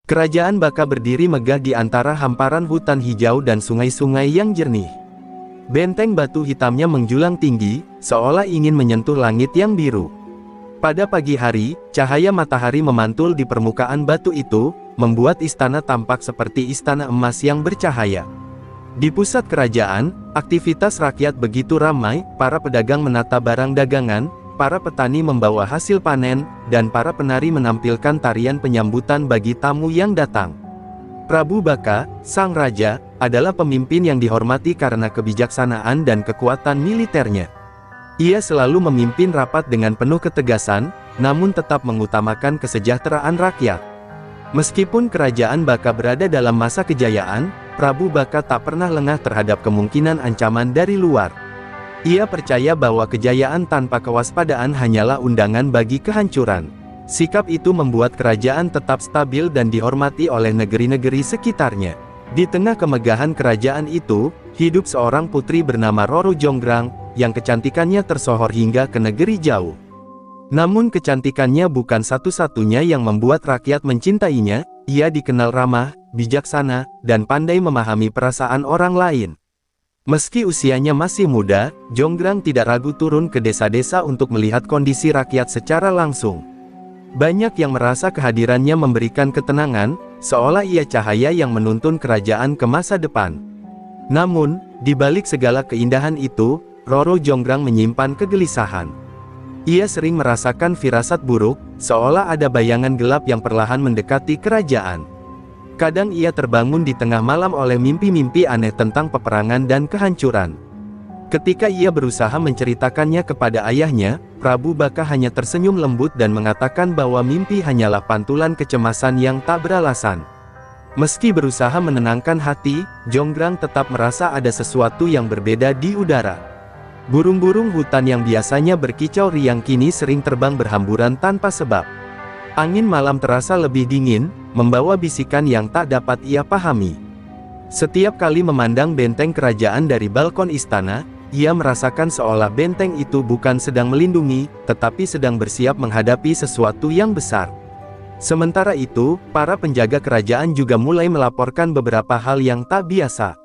Kerajaan Baka berdiri megah di antara hamparan hutan hijau dan sungai-sungai yang jernih. Benteng batu hitamnya menjulang tinggi, seolah ingin menyentuh langit yang biru. Pada pagi hari, cahaya matahari memantul di permukaan batu itu, membuat istana tampak seperti istana emas yang bercahaya. Di pusat kerajaan, aktivitas rakyat begitu ramai, para pedagang menata barang dagangan, para petani membawa hasil panen, dan para penari menampilkan tarian penyambutan bagi tamu yang datang. Prabu Baka, sang raja, adalah pemimpin yang dihormati karena kebijaksanaan dan kekuatan militernya. Ia selalu memimpin rapat dengan penuh ketegasan, namun tetap mengutamakan kesejahteraan rakyat. Meskipun kerajaan Baka berada dalam masa kejayaan, Prabu Baka tak pernah lengah terhadap kemungkinan ancaman dari luar. Ia percaya bahwa kejayaan tanpa kewaspadaan hanyalah undangan bagi kehancuran. Sikap itu membuat kerajaan tetap stabil dan dihormati oleh negeri-negeri sekitarnya. Di tengah kemegahan kerajaan itu, hidup seorang putri bernama Roro Jonggrang, yang kecantikannya tersohor hingga ke negeri jauh. Namun kecantikannya bukan satu-satunya yang membuat rakyat mencintainya. Ia dikenal ramah, bijaksana, dan pandai memahami perasaan orang lain. Meski usianya masih muda, Jonggrang tidak ragu turun ke desa-desa untuk melihat kondisi rakyat secara langsung. Banyak yang merasa kehadirannya memberikan ketenangan, seolah ia cahaya yang menuntun kerajaan ke masa depan. Namun, di balik segala keindahan itu, Roro Jonggrang menyimpan kegelisahan. Ia sering merasakan firasat buruk, seolah ada bayangan gelap yang perlahan mendekati kerajaan. Kadang ia terbangun di tengah malam oleh mimpi-mimpi aneh tentang peperangan dan kehancuran. Ketika ia berusaha menceritakannya kepada ayahnya, Prabu Baka hanya tersenyum lembut dan mengatakan bahwa mimpi hanyalah pantulan kecemasan yang tak beralasan. Meski berusaha menenangkan hati, Jonggrang tetap merasa ada sesuatu yang berbeda di udara. Burung-burung hutan yang biasanya berkicau riang kini sering terbang berhamburan tanpa sebab. Angin malam terasa lebih dingin, membawa bisikan yang tak dapat ia pahami. Setiap kali memandang benteng kerajaan dari balkon istana, ia merasakan seolah benteng itu bukan sedang melindungi, tetapi sedang bersiap menghadapi sesuatu yang besar. Sementara itu, para penjaga kerajaan juga mulai melaporkan beberapa hal yang tak biasa.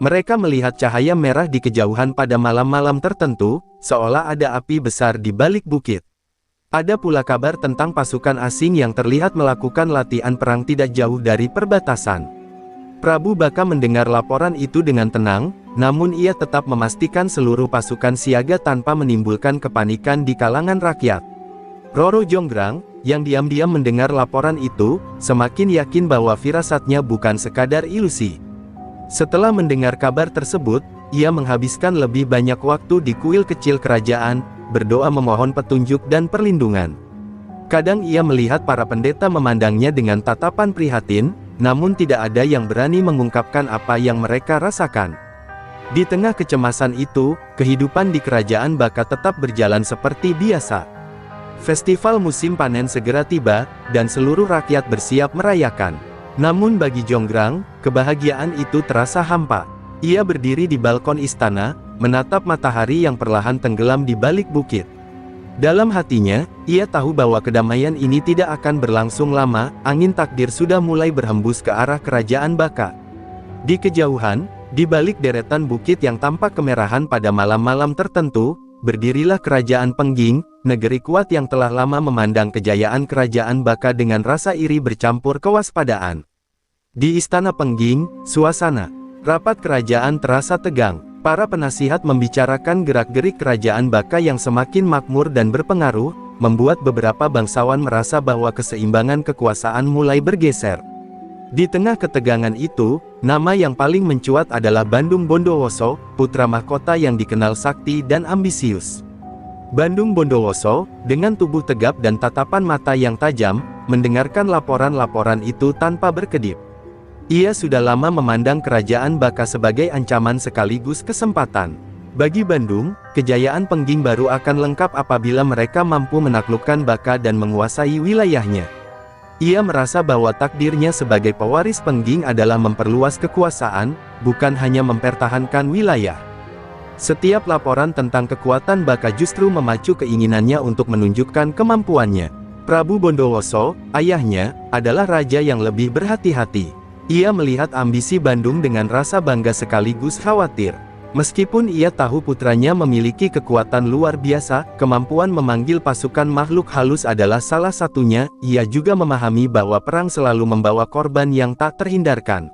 Mereka melihat cahaya merah di kejauhan pada malam-malam tertentu, seolah ada api besar di balik bukit. Ada pula kabar tentang pasukan asing yang terlihat melakukan latihan perang tidak jauh dari perbatasan. Prabu Baka mendengar laporan itu dengan tenang, namun ia tetap memastikan seluruh pasukan siaga tanpa menimbulkan kepanikan di kalangan rakyat. Roro Jonggrang, yang diam-diam mendengar laporan itu, semakin yakin bahwa firasatnya bukan sekadar ilusi. Setelah mendengar kabar tersebut, ia menghabiskan lebih banyak waktu di kuil kecil kerajaan, berdoa memohon petunjuk dan perlindungan. Kadang ia melihat para pendeta memandangnya dengan tatapan prihatin, namun tidak ada yang berani mengungkapkan apa yang mereka rasakan. Di tengah kecemasan itu, kehidupan di kerajaan Baka tetap berjalan seperti biasa. Festival musim panen segera tiba, dan seluruh rakyat bersiap merayakan. Namun bagi Jonggrang, kebahagiaan itu terasa hampa. Ia berdiri di balkon istana, menatap matahari yang perlahan tenggelam di balik bukit. Dalam hatinya, ia tahu bahwa kedamaian ini tidak akan berlangsung lama. Angin takdir sudah mulai berhembus ke arah kerajaan Baka. Di kejauhan, di balik deretan bukit yang tampak kemerahan pada malam-malam tertentu, berdirilah kerajaan Pengging, negeri kuat yang telah lama memandang kejayaan kerajaan Baka dengan rasa iri bercampur kewaspadaan. Di istana Pengging, suasana rapat kerajaan terasa tegang. Para penasihat membicarakan gerak-gerik kerajaan Baka yang semakin makmur dan berpengaruh, membuat beberapa bangsawan merasa bahwa keseimbangan kekuasaan mulai bergeser. Di tengah ketegangan itu, nama yang paling mencuat adalah Bandung Bondowoso, putra mahkota yang dikenal sakti dan ambisius. Bandung Bondowoso, dengan tubuh tegap dan tatapan mata yang tajam, mendengarkan laporan-laporan itu tanpa berkedip. Ia sudah lama memandang kerajaan Baka sebagai ancaman sekaligus kesempatan. Bagi Bandung, kejayaan Pengging baru akan lengkap apabila mereka mampu menaklukkan Baka dan menguasai wilayahnya. Ia merasa bahwa takdirnya sebagai pewaris Pengging adalah memperluas kekuasaan, bukan hanya mempertahankan wilayah. Setiap laporan tentang kekuatan Baka justru memacu keinginannya untuk menunjukkan kemampuannya. Prabu Bondowoso, ayahnya, adalah raja yang lebih berhati-hati. Ia melihat ambisi Bandung dengan rasa bangga sekaligus khawatir. Meskipun ia tahu putranya memiliki kekuatan luar biasa, kemampuan memanggil pasukan makhluk halus adalah salah satunya, ia juga memahami bahwa perang selalu membawa korban yang tak terhindarkan.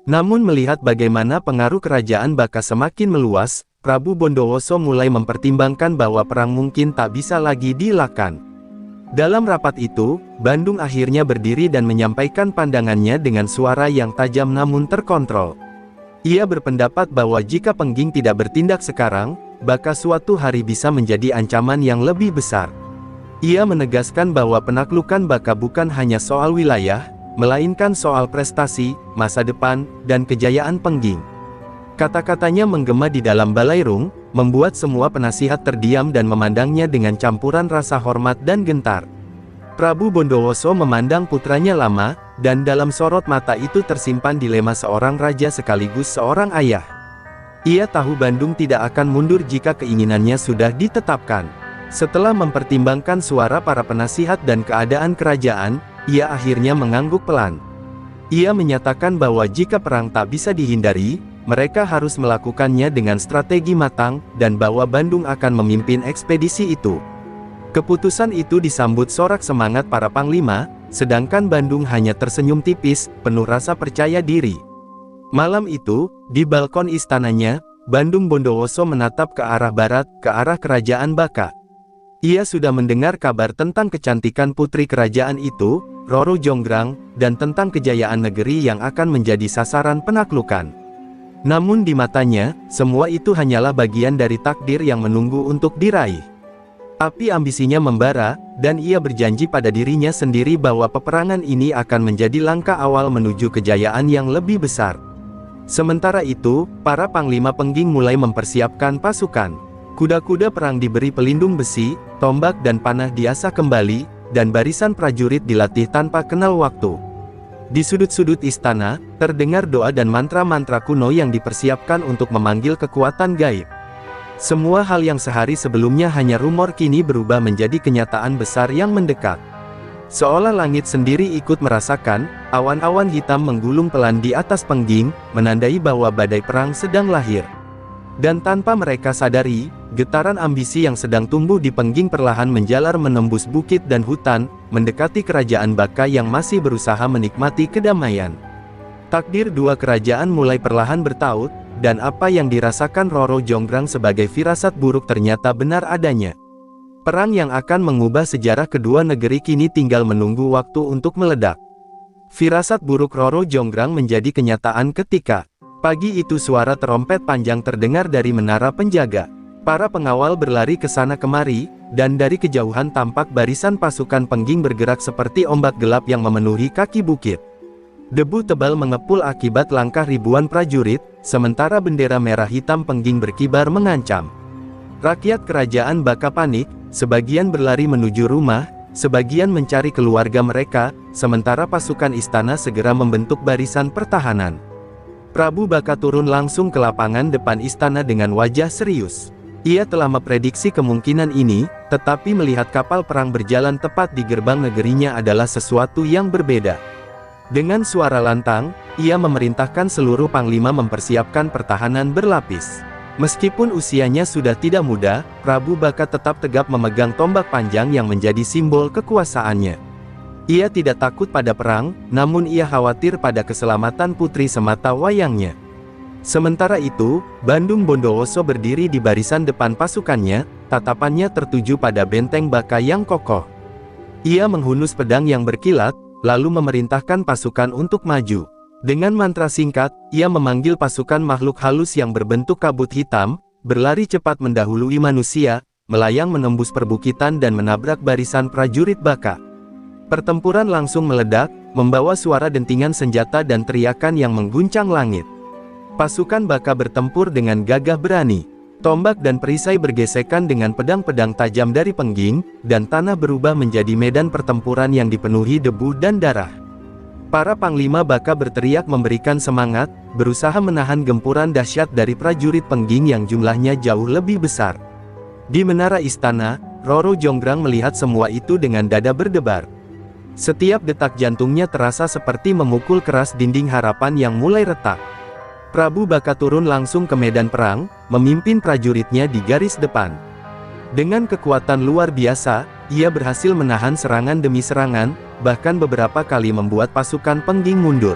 Namun melihat bagaimana pengaruh kerajaan Baka semakin meluas, Prabu Bondowoso mulai mempertimbangkan bahwa perang mungkin tak bisa lagi dilakukan. Dalam rapat itu, Bandung akhirnya berdiri dan menyampaikan pandangannya dengan suara yang tajam namun terkontrol. Ia berpendapat bahwa jika Pengging tidak bertindak sekarang, Baka suatu hari bisa menjadi ancaman yang lebih besar. Ia menegaskan bahwa penaklukan Baka bukan hanya soal wilayah, melainkan soal prestasi, masa depan, dan kejayaan Pengging. Kata-katanya menggema di dalam balairung, membuat semua penasihat terdiam dan memandangnya dengan campuran rasa hormat dan gentar. Prabu Bondowoso memandang putranya lama, dan dalam sorot mata itu tersimpan dilema seorang raja sekaligus seorang ayah. Ia tahu Bandung tidak akan mundur jika keinginannya sudah ditetapkan. Setelah mempertimbangkan suara para penasihat dan keadaan kerajaan, ia akhirnya mengangguk pelan. Ia menyatakan bahwa jika perang tak bisa dihindari, mereka harus melakukannya dengan strategi matang, dan bahwa Bandung akan memimpin ekspedisi itu. Keputusan itu disambut sorak semangat para panglima, sedangkan Bandung hanya tersenyum tipis, penuh rasa percaya diri. Malam itu, di balkon istananya, Bandung Bondowoso menatap ke arah barat, ke arah kerajaan Baka. Ia sudah mendengar kabar tentang kecantikan putri kerajaan itu, Roro Jonggrang, dan tentang kejayaan negeri yang akan menjadi sasaran penaklukan. Namun di matanya, semua itu hanyalah bagian dari takdir yang menunggu untuk diraih. Api ambisinya membara, dan ia berjanji pada dirinya sendiri bahwa peperangan ini akan menjadi langkah awal menuju kejayaan yang lebih besar. Sementara itu, para panglima Pengging mulai mempersiapkan pasukan. Kuda-kuda perang diberi pelindung besi, tombak dan panah diasah kembali, dan barisan prajurit dilatih tanpa kenal waktu. Di sudut-sudut istana, terdengar doa dan mantra-mantra kuno yang dipersiapkan untuk memanggil kekuatan gaib. Semua hal yang sehari sebelumnya hanya rumor kini berubah menjadi kenyataan besar yang mendekat. Seolah langit sendiri ikut merasakan, awan-awan hitam menggulung pelan di atas Pengging, menandai bahwa badai perang sedang lahir. Dan tanpa mereka sadari, getaran ambisi yang sedang tumbuh di Pengging perlahan menjalar menembus bukit dan hutan, mendekati kerajaan Baka yang masih berusaha menikmati kedamaian. Takdir dua kerajaan mulai perlahan bertaut, dan apa yang dirasakan Roro Jonggrang sebagai firasat buruk ternyata benar adanya. Perang yang akan mengubah sejarah kedua negeri kini tinggal menunggu waktu untuk meledak. Firasat buruk Roro Jonggrang menjadi kenyataan ketika pagi itu suara terompet panjang terdengar dari menara penjaga. Para pengawal berlari ke sana kemari, dan dari kejauhan tampak barisan pasukan Pengging bergerak seperti ombak gelap yang memenuhi kaki bukit. Debu tebal mengepul akibat langkah ribuan prajurit, sementara bendera merah hitam Pengging berkibar mengancam. Rakyat kerajaan Baka panik, sebagian berlari menuju rumah, sebagian mencari keluarga mereka, sementara pasukan istana segera membentuk barisan pertahanan. Prabu Baka turun langsung ke lapangan depan istana dengan wajah serius. Ia telah memprediksi kemungkinan ini, tetapi melihat kapal perang berjalan tepat di gerbang negerinya adalah sesuatu yang berbeda. Dengan suara lantang, ia memerintahkan seluruh panglima mempersiapkan pertahanan berlapis. Meskipun usianya sudah tidak muda, Prabu Baka tetap tegap memegang tombak panjang yang menjadi simbol kekuasaannya. Ia tidak takut pada perang, namun ia khawatir pada keselamatan putri semata wayangnya. Sementara itu, Bandung Bondowoso berdiri di barisan depan pasukannya, tatapannya tertuju pada benteng Baka yang kokoh. Ia menghunus pedang yang berkilat, lalu memerintahkan pasukan untuk maju. Dengan mantra singkat, ia memanggil pasukan makhluk halus yang berbentuk kabut hitam, berlari cepat mendahului manusia, melayang menembus perbukitan dan menabrak barisan prajurit Baka. Pertempuran langsung meledak, membawa suara dentingan senjata dan teriakan yang mengguncang langit. Pasukan Baka bertempur dengan gagah berani. Tombak dan perisai bergesekan dengan pedang-pedang tajam dari Pengging, dan tanah berubah menjadi medan pertempuran yang dipenuhi debu dan darah. Para panglima Baka berteriak memberikan semangat, berusaha menahan gempuran dahsyat dari prajurit Pengging yang jumlahnya jauh lebih besar. Di menara istana, Roro Jonggrang melihat semua itu dengan dada berdebar. Setiap detak jantungnya terasa seperti memukul keras dinding harapan yang mulai retak. Prabu Baka turun langsung ke medan perang, memimpin prajuritnya di garis depan. Dengan kekuatan luar biasa, ia berhasil menahan serangan demi serangan, bahkan beberapa kali membuat pasukan Pengging mundur.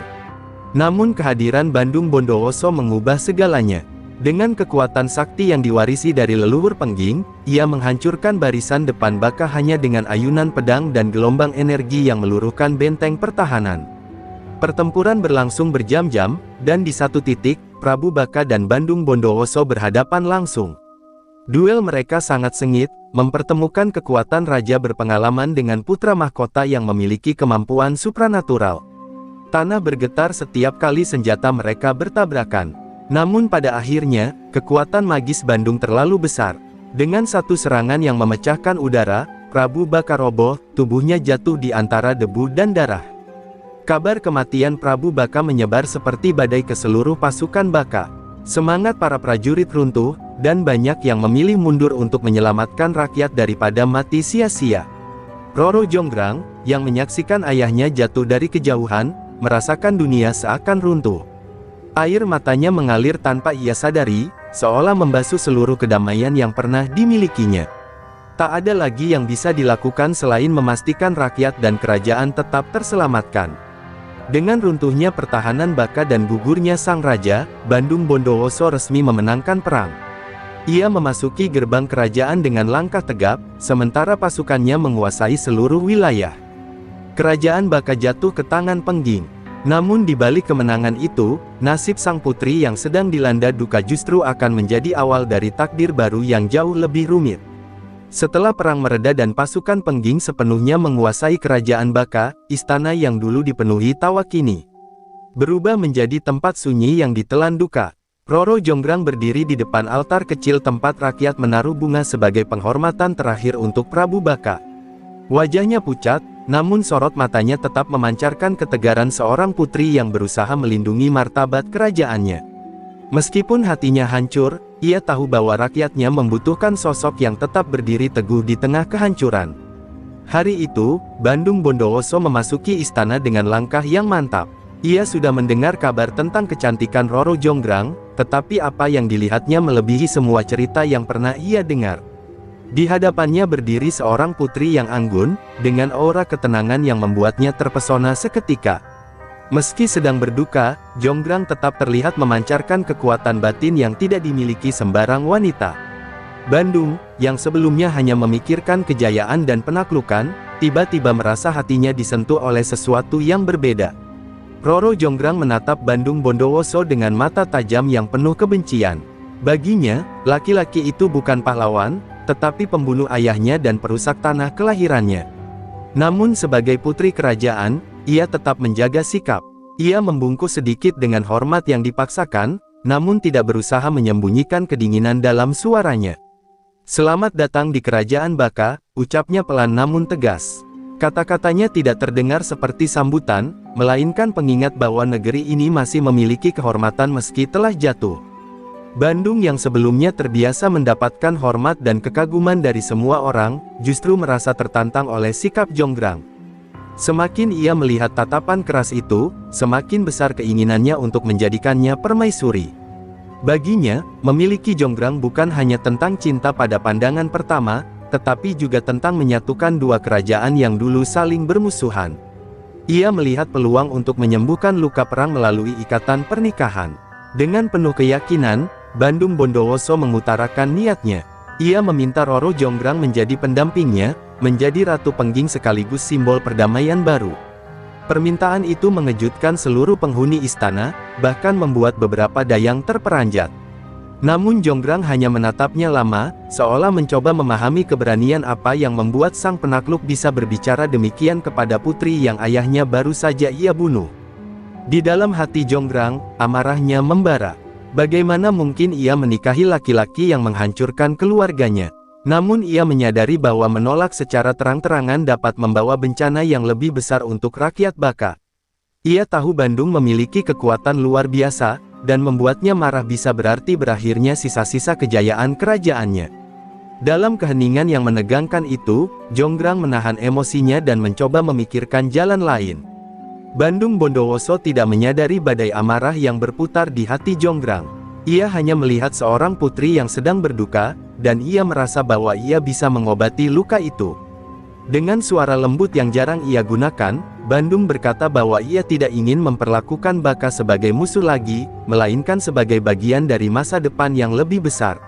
Namun kehadiran Bandung Bondowoso mengubah segalanya. Dengan kekuatan sakti yang diwarisi dari leluhur Pengging, ia menghancurkan barisan depan Baka hanya dengan ayunan pedang dan gelombang energi yang meluruhkan benteng pertahanan. Pertempuran berlangsung berjam-jam, dan di satu titik, Prabu Baka dan Bandung Bondowoso berhadapan langsung. Duel mereka sangat sengit, mempertemukan kekuatan raja berpengalaman dengan putra mahkota yang memiliki kemampuan supranatural. Tanah bergetar setiap kali senjata mereka bertabrakan. Namun pada akhirnya, kekuatan magis Bandung terlalu besar. Dengan satu serangan yang memecahkan udara, Prabu Baka roboh, tubuhnya jatuh di antara debu dan darah. Kabar kematian Prabu Baka menyebar seperti badai ke seluruh pasukan Baka. Semangat para prajurit runtuh, dan banyak yang memilih mundur untuk menyelamatkan rakyat daripada mati sia-sia. Roro Jonggrang, yang menyaksikan ayahnya jatuh dari kejauhan, merasakan dunia seakan runtuh. Air matanya mengalir tanpa ia sadari, seolah membasuh seluruh kedamaian yang pernah dimilikinya. Tak ada lagi yang bisa dilakukan selain memastikan rakyat dan kerajaan tetap terselamatkan. Dengan runtuhnya pertahanan Baka dan gugurnya sang raja, Bandung Bondowoso resmi memenangkan perang. Ia memasuki gerbang kerajaan dengan langkah tegap, sementara pasukannya menguasai seluruh wilayah. Kerajaan Baka jatuh ke tangan Pengging. Namun di balik kemenangan itu, nasib sang putri yang sedang dilanda duka justru akan menjadi awal dari takdir baru yang jauh lebih rumit. Setelah perang mereda dan pasukan Pengging sepenuhnya menguasai kerajaan Baka, istana yang dulu dipenuhi tawa kini berubah menjadi tempat sunyi yang ditelan duka. Roro Jonggrang berdiri di depan altar kecil tempat rakyat menaruh bunga sebagai penghormatan terakhir untuk Prabu Baka. Wajahnya pucat, namun sorot matanya tetap memancarkan ketegaran seorang putri yang berusaha melindungi martabat kerajaannya. Meskipun hatinya hancur, ia tahu bahwa rakyatnya membutuhkan sosok yang tetap berdiri teguh di tengah kehancuran. Hari itu, Bandung Bondowoso memasuki istana dengan langkah yang mantap. Ia sudah mendengar kabar tentang kecantikan Roro Jonggrang, tetapi apa yang dilihatnya melebihi semua cerita yang pernah ia dengar. Di hadapannya berdiri seorang putri yang anggun, dengan aura ketenangan yang membuatnya terpesona seketika. Meski sedang berduka, Jonggrang tetap terlihat memancarkan kekuatan batin yang tidak dimiliki sembarang wanita. Bandung, yang sebelumnya hanya memikirkan kejayaan dan penaklukan, tiba-tiba merasa hatinya disentuh oleh sesuatu yang berbeda. Roro Jonggrang menatap Bandung Bondowoso dengan mata tajam yang penuh kebencian. Baginya, laki-laki itu bukan pahlawan, tetapi pembunuh ayahnya dan perusak tanah kelahirannya. Namun sebagai putri kerajaan, ia tetap menjaga sikap. Ia membungkuk sedikit dengan hormat yang dipaksakan, namun tidak berusaha menyembunyikan kedinginan dalam suaranya. "Selamat datang di kerajaan Baka," ucapnya pelan namun tegas. Kata-katanya tidak terdengar seperti sambutan, melainkan pengingat bahwa negeri ini masih memiliki kehormatan meski telah jatuh. Bandung yang sebelumnya terbiasa mendapatkan hormat dan kekaguman dari semua orang, justru merasa tertantang oleh sikap Jonggrang. Semakin ia melihat tatapan keras itu, semakin besar keinginannya untuk menjadikannya permaisuri. Baginya, memiliki Jonggrang bukan hanya tentang cinta pada pandangan pertama, tetapi juga tentang menyatukan dua kerajaan yang dulu saling bermusuhan. Ia melihat peluang untuk menyembuhkan luka perang melalui ikatan pernikahan. Dengan penuh keyakinan, Bandung Bondowoso mengutarakan niatnya. Ia meminta Roro Jonggrang menjadi pendampingnya, menjadi Ratu Pengging sekaligus simbol perdamaian baru. Permintaan itu mengejutkan seluruh penghuni istana, bahkan membuat beberapa dayang terperanjat. Namun Jonggrang hanya menatapnya lama, seolah mencoba memahami keberanian apa yang membuat sang penakluk bisa berbicara demikian kepada putri yang ayahnya baru saja ia bunuh. Di dalam hati Jonggrang, amarahnya membara. Bagaimana mungkin ia menikahi laki-laki yang menghancurkan keluarganya? Namun ia menyadari bahwa menolak secara terang-terangan dapat membawa bencana yang lebih besar untuk rakyat Baka. Ia tahu Bandung memiliki kekuatan luar biasa, dan membuatnya marah bisa berarti berakhirnya sisa-sisa kejayaan kerajaannya. Dalam keheningan yang menegangkan itu, Jonggrang menahan emosinya dan mencoba memikirkan jalan lain. Bandung Bondowoso tidak menyadari badai amarah yang berputar di hati Jonggrang. Ia hanya melihat seorang putri yang sedang berduka, dan ia merasa bahwa ia bisa mengobati luka itu. Dengan suara lembut yang jarang ia gunakan, Bandung berkata bahwa ia tidak ingin memperlakukan Baka sebagai musuh lagi, melainkan sebagai bagian dari masa depan yang lebih besar.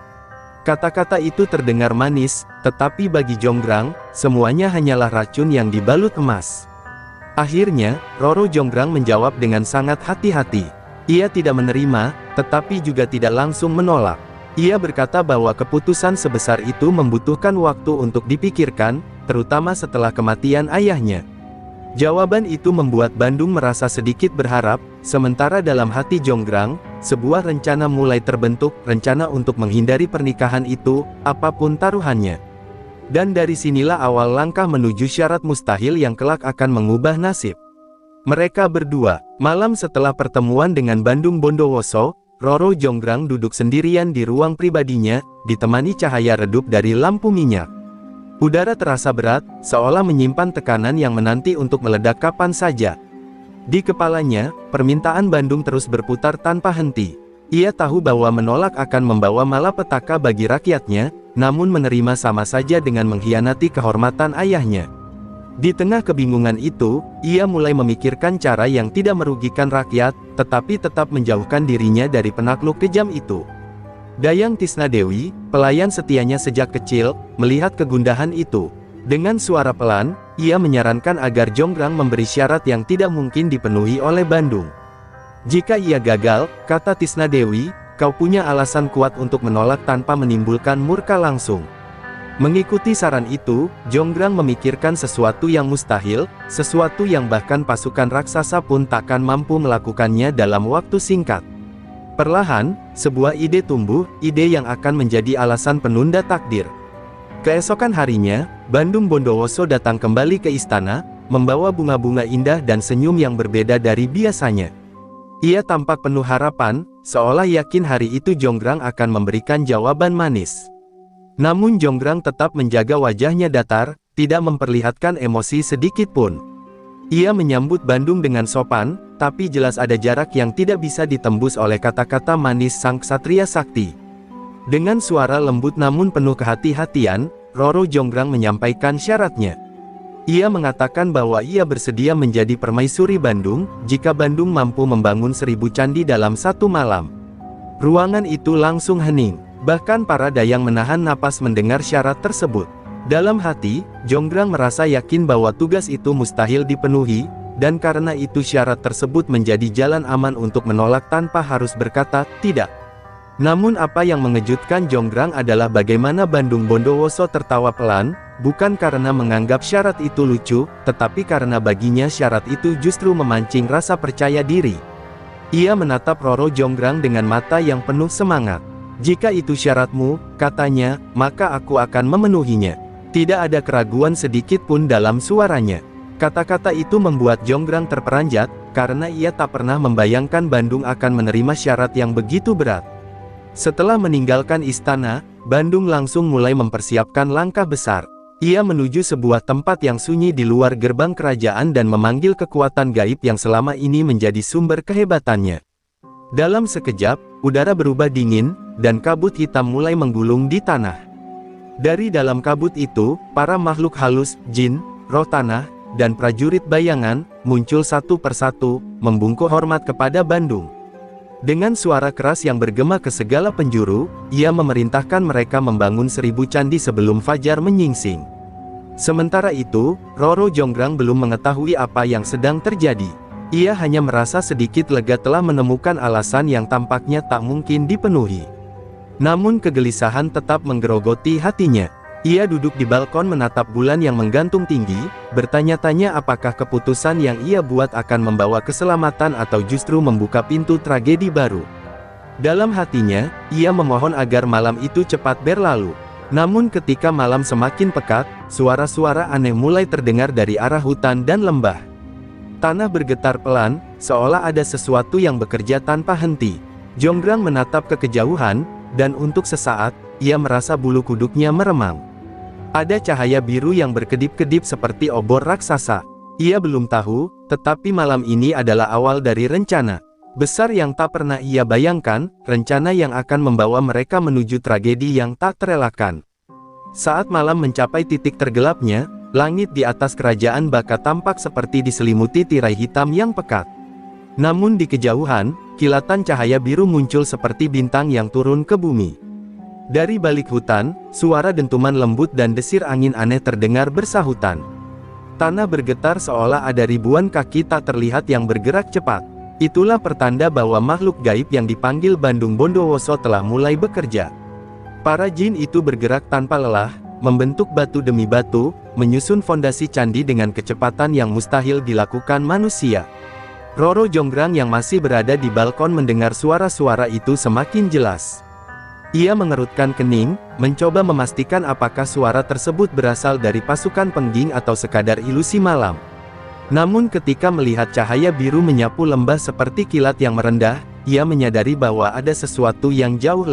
Kata-kata itu terdengar manis, tetapi bagi Jonggrang, semuanya hanyalah racun yang dibalut emas. Akhirnya, Roro Jonggrang menjawab dengan sangat hati-hati. Ia tidak menerima, tetapi juga tidak langsung menolak. Ia berkata bahwa keputusan sebesar itu membutuhkan waktu untuk dipikirkan, terutama setelah kematian ayahnya. Jawaban itu membuat Bandung merasa sedikit berharap, sementara dalam hati Jonggrang, sebuah rencana mulai terbentuk, rencana untuk menghindari pernikahan itu, apapun taruhannya. Dan dari sinilah awal langkah menuju syarat mustahil yang kelak akan mengubah nasib. Mereka berdua, malam setelah pertemuan dengan Bandung Bondowoso, Roro Jonggrang duduk sendirian di ruang pribadinya, ditemani cahaya redup dari lampu minyak. Udara terasa berat, seolah menyimpan tekanan yang menanti untuk meledak kapan saja. Di kepalanya, permintaan Bandung terus berputar tanpa henti. Ia tahu bahwa menolak akan membawa malapetaka bagi rakyatnya, namun menerima sama saja dengan mengkhianati kehormatan ayahnya. Di tengah kebingungan itu, ia mulai memikirkan cara yang tidak merugikan rakyat, tetapi tetap menjauhkan dirinya dari penakluk kejam itu. Dayang Tisna Dewi, pelayan setianya sejak kecil, melihat kegundahan itu. Dengan suara pelan, ia menyarankan agar Jonggrang memberi syarat yang tidak mungkin dipenuhi oleh Bandung. Jika ia gagal, kata Tisna Dewi, kau punya alasan kuat untuk menolak tanpa menimbulkan murka langsung. Mengikuti saran itu, Jonggrang memikirkan sesuatu yang mustahil, sesuatu yang bahkan pasukan raksasa pun takkan mampu melakukannya dalam waktu singkat. Perlahan, sebuah ide tumbuh, ide yang akan menjadi alasan penunda takdir. Keesokan harinya, Bandung Bondowoso datang kembali ke istana, membawa bunga-bunga indah dan senyum yang berbeda dari biasanya. Ia tampak penuh harapan, seolah yakin hari itu Jonggrang akan memberikan jawaban manis. Namun Jonggrang tetap menjaga wajahnya datar, tidak memperlihatkan emosi sedikit pun. Ia menyambut Bandung dengan sopan, tapi jelas ada jarak yang tidak bisa ditembus oleh kata-kata manis sang ksatria sakti. Dengan suara lembut namun penuh kehati-hatian, Roro Jonggrang menyampaikan syaratnya. Ia mengatakan bahwa ia bersedia menjadi permaisuri Bandung, jika Bandung mampu membangun 1000 candi dalam satu malam. Ruangan itu langsung hening. Bahkan para dayang menahan napas mendengar syarat tersebut. Dalam hati, Jonggrang merasa yakin bahwa tugas itu mustahil dipenuhi, dan karena itu syarat tersebut menjadi jalan aman untuk menolak tanpa harus berkata tidak. Namun apa yang mengejutkan Jonggrang adalah bagaimana Bandung Bondowoso tertawa pelan, bukan karena menganggap syarat itu lucu, tetapi karena baginya syarat itu justru memancing rasa percaya diri. Ia menatap Roro Jonggrang dengan mata yang penuh semangat. Jika itu syaratmu, katanya, maka aku akan memenuhinya. Tidak ada keraguan sedikit pun dalam suaranya. Kata-kata itu membuat Jonggrang terperanjat, karena ia tak pernah membayangkan Bandung akan menerima syarat yang begitu berat. Setelah meninggalkan istana, Bandung langsung mulai mempersiapkan langkah besar. Ia menuju sebuah tempat yang sunyi di luar gerbang kerajaan dan memanggil kekuatan gaib yang selama ini menjadi sumber kehebatannya. Dalam sekejap, udara berubah dingin, dan kabut hitam mulai menggulung di tanah. Dari dalam kabut itu, para makhluk halus, jin, roh tanah, dan prajurit bayangan, muncul satu persatu, membungkuk hormat kepada Bandung. Dengan suara keras yang bergema ke segala penjuru, ia memerintahkan mereka membangun 1000 candi sebelum fajar menyingsing. Sementara itu, Roro Jonggrang belum mengetahui apa yang sedang terjadi. Ia hanya merasa sedikit lega telah menemukan alasan yang tampaknya tak mungkin dipenuhi. Namun kegelisahan tetap menggerogoti hatinya. Ia duduk di balkon menatap bulan yang menggantung tinggi, bertanya-tanya apakah keputusan yang ia buat akan membawa keselamatan atau justru membuka pintu tragedi baru. Dalam hatinya, ia memohon agar malam itu cepat berlalu. Namun ketika malam semakin pekat, suara-suara aneh mulai terdengar dari arah hutan dan lembah. Tanah bergetar pelan, seolah ada sesuatu yang bekerja tanpa henti. Jonggrang menatap ke kejauhan, dan untuk sesaat, ia merasa bulu kuduknya meremang. Ada cahaya biru yang berkedip-kedip seperti obor raksasa. Ia belum tahu, tetapi malam ini adalah awal dari rencana besar yang tak pernah ia bayangkan, rencana yang akan membawa mereka menuju tragedi yang tak terelakkan. Saat malam mencapai titik tergelapnya, langit di atas kerajaan Baka tampak seperti diselimuti tirai hitam yang pekat. Namun di kejauhan, kilatan cahaya biru muncul seperti bintang yang turun ke bumi. Dari balik hutan, suara dentuman lembut dan desir angin aneh terdengar bersahutan. Tanah bergetar seolah ada ribuan kaki tak terlihat yang bergerak cepat. Itulah pertanda bahwa makhluk gaib yang dipanggil Bandung Bondowoso telah mulai bekerja. Para jin itu bergerak tanpa lelah, membentuk batu demi batu, menyusun fondasi candi dengan kecepatan yang mustahil dilakukan manusia. Roro Jonggrang yang masih berada di balkon mendengar suara-suara itu semakin jelas. Ia mengerutkan kening, mencoba memastikan apakah suara tersebut berasal dari pasukan pengging atau sekadar ilusi malam. Namun ketika melihat cahaya biru menyapu lembah seperti kilat yang merendah, ia menyadari bahwa ada sesuatu yang jauh